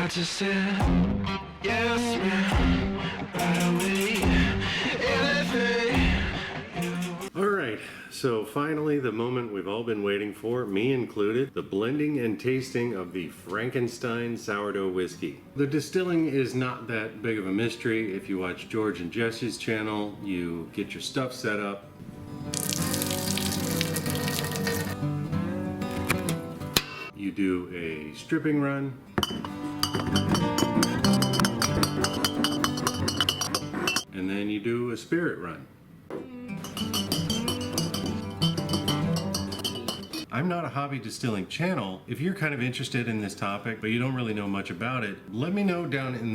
got to say yes, man, right away, anything. Alright, so finally the moment we've all been waiting for, me included, the blending and tasting of the Frankenstein sourdough whiskey. The distilling is not that big of a mystery. If you watch George and Jesse's channel, you get your stuff set up. You do a stripping run. And then you do a spirit run. I'm not a hobby distilling channel. If you're kind of interested in this topic, but you don't really know much about it, let me know down in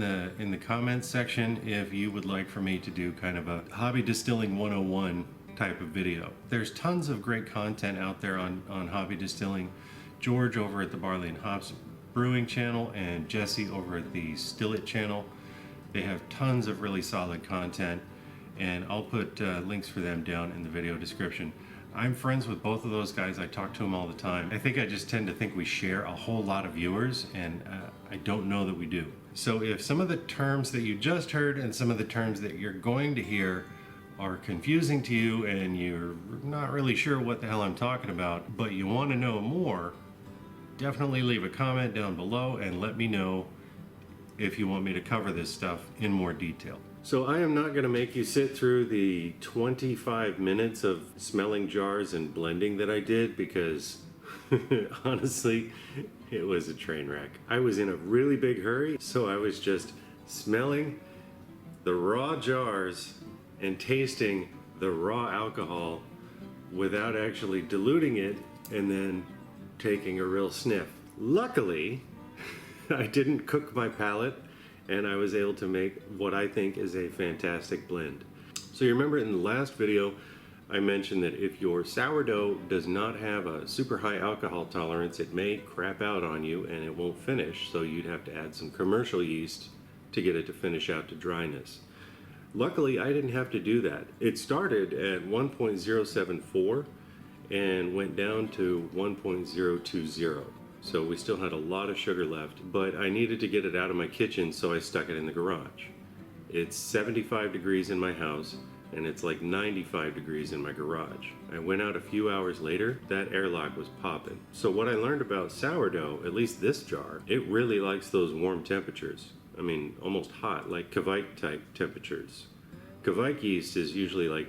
the comments section if you would like for me to do kind of a hobby distilling 101 type of video. There's tons of great content out there on hobby distilling. George over at the Barley and Hops Brewing channel and Jesse over at the Still It channel. They have tons of really solid content, and I'll put links for them down in the video description. I'm friends with both of those guys. I talk to them all the time. I think I just tend to think we share a whole lot of viewers, and I don't know that we do. So if some of the terms that you just heard and some of the terms that you're going to hear are confusing to you and you're not really sure what the hell I'm talking about, but you want to know more, definitely leave a comment down below and let me know if you want me to cover this stuff in more detail. So I am not going to make you sit through the 25 minutes of smelling jars and blending that I did, because honestly, it was a train wreck. I was in a really big hurry, so I was just smelling the raw jars and tasting the raw alcohol without actually diluting it and then taking a real sniff. Luckily, I didn't cook my palate, and I was able to make what I think is a fantastic blend. So you remember in the last video, I mentioned that if your sourdough does not have a super high alcohol tolerance, it may crap out on you and it won't finish, so you'd have to add some commercial yeast to get it to finish out to dryness. Luckily, I didn't have to do that. It started at 1.074 and went down to 1.020. So we still had a lot of sugar left, but I needed to get it out of my kitchen, so I stuck it in the garage. It's 75 degrees in my house, and it's like 95 degrees in my garage. I went out a few hours later, that airlock was popping. So what I learned about sourdough, at least this jar, it really likes those warm temperatures. I mean, almost hot, like Kveik type temperatures. Kveik yeast is usually like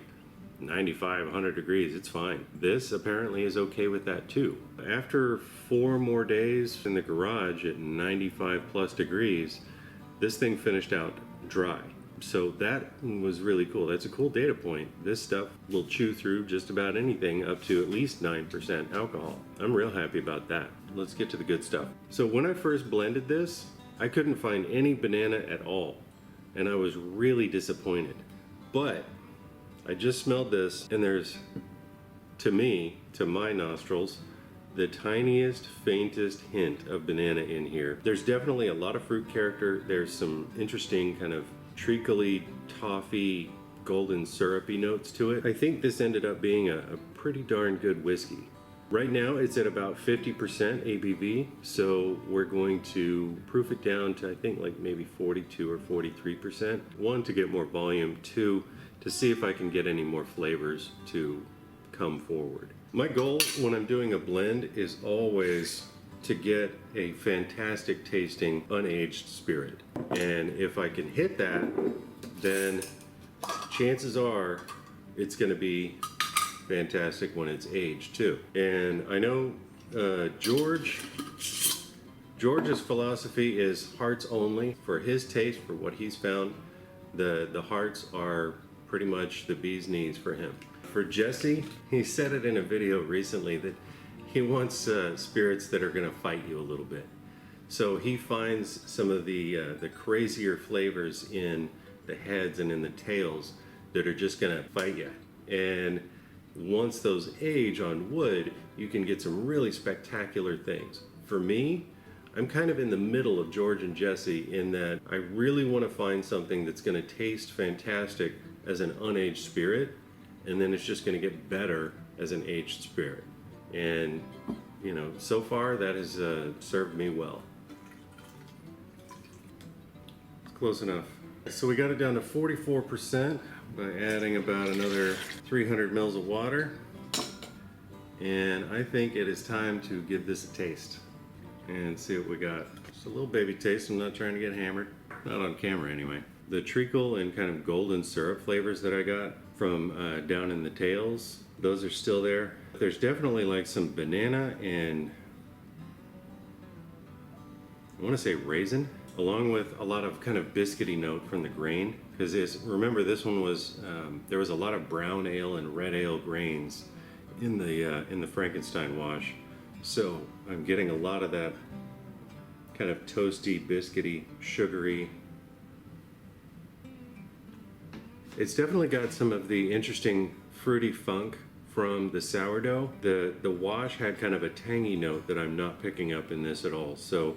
95, 100 degrees, it's fine. This apparently is okay with that too. After 4 more days in the garage at 95 plus degrees, this thing finished out dry. So that was really cool. That's a cool data point. This stuff will chew through just about anything up to at least 9% alcohol. I'm real happy about that. Let's get to the good stuff. So when I first blended this, I couldn't find any banana at all, and I was really disappointed. But I just smelled this, and there's, to me, to my nostrils, the tiniest, faintest hint of banana in here. There's definitely a lot of fruit character. There's some interesting kind of treacly, toffee, golden syrupy notes to it. I think this ended up being a pretty darn good whiskey. Right now it's at about 50% ABV, so we're going to proof it down to I think like maybe 42 or 43%. One, to get more volume. Two, to see if I can get any more flavors to come forward. My goal when I'm doing a blend is always to get a fantastic tasting unaged spirit. And if I can hit that, then chances are it's going to be fantastic when it's aged too. And I know George's philosophy is hearts only. For his taste, for what he's found, the hearts are pretty much the bee's knees for him. For Jesse, he said it in a video recently that he wants spirits that are going to fight you a little bit. So he finds some of the crazier flavors in the heads and in the tails that are just going to fight you. And once those age on wood, you can get some really spectacular things. For me, I'm kind of in the middle of George and Jesse in that I really want to find something that's going to taste fantastic as an unaged spirit, and then it's just going to get better as an aged spirit. And you know, so far that has served me well. Close enough. So we got it down to 44% by adding about another 300 mils of water. And I think it is time to give this a taste and see what we got. Just a little baby taste. I'm not trying to get hammered. Not on camera anyway. The treacle and kind of golden syrup flavors that I got from down in the tails, those are still there. There's definitely like some banana and I want to say raisin, along with a lot of kind of biscuity note from the grain. Because remember, this one was there was a lot of brown ale and red ale grains in the Frankenstein wash, so I'm getting a lot of that kind of toasty, biscuity, sugary. It's definitely got some of the interesting fruity funk from the sourdough. The wash had kind of a tangy note that I'm not picking up in this at all. So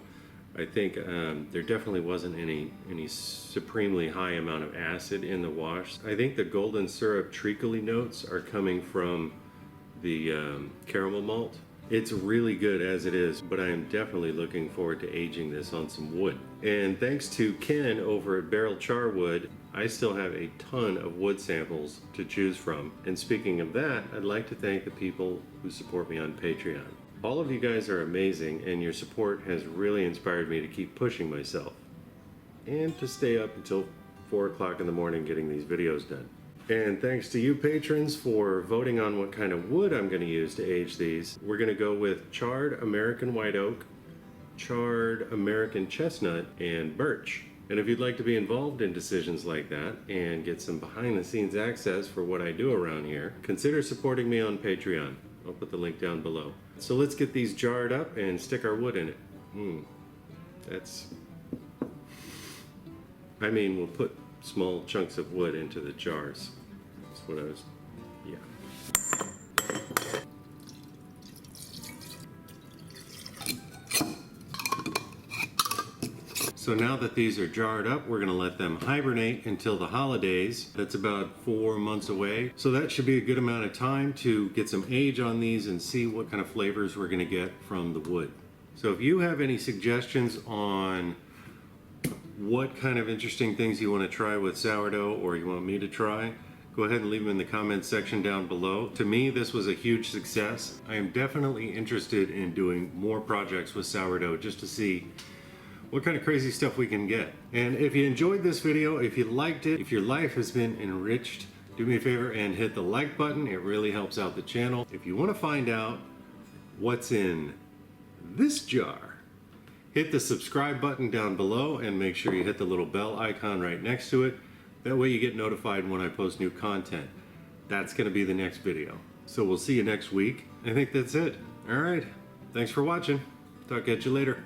I think there definitely wasn't any supremely high amount of acid in the wash. I think the golden syrup treacly notes are coming from the caramel malt. It's really good as it is, but I am definitely looking forward to aging this on some wood. And thanks to Ken over at Barrel Charwood, I still have a ton of wood samples to choose from. And speaking of that, I'd like to thank the people who support me on Patreon. All of you guys are amazing, and your support has really inspired me to keep pushing myself and to stay up until 4 o'clock in the morning getting these videos done. And thanks to you patrons for voting on what kind of wood I'm going to use to age these. We're going to go with charred American white oak, charred American chestnut, and birch. And if you'd like to be involved in decisions like that and get some behind the scenes access for what I do around here, consider supporting me on Patreon. I'll put the link down below. So let's get these jarred up and stick our wood in it. I mean, we'll put small chunks of wood into the jars. That's what I was, yeah. So now that these are jarred up, we're gonna let them hibernate until the holidays. That's about 4 months away. So that should be a good amount of time to get some age on these and see what kind of flavors we're gonna get from the wood. So if you have any suggestions on what kind of interesting things you want to try with sourdough, or you want me to try, go ahead and leave them in the comments section down below. To me, this was a huge success. I am definitely interested in doing more projects with sourdough just to see what kind of crazy stuff we can get. And if you enjoyed this video, if you liked it, if your life has been enriched, do me a favor and hit the like button. It really helps out the channel. If you want to find out what's in this jar, hit the subscribe button down below and make sure you hit the little bell icon right next to it. That way you get notified when I post new content. That's going to be the next video. So we'll see you next week. I think that's it. All right. Thanks for watching. Talk at you later.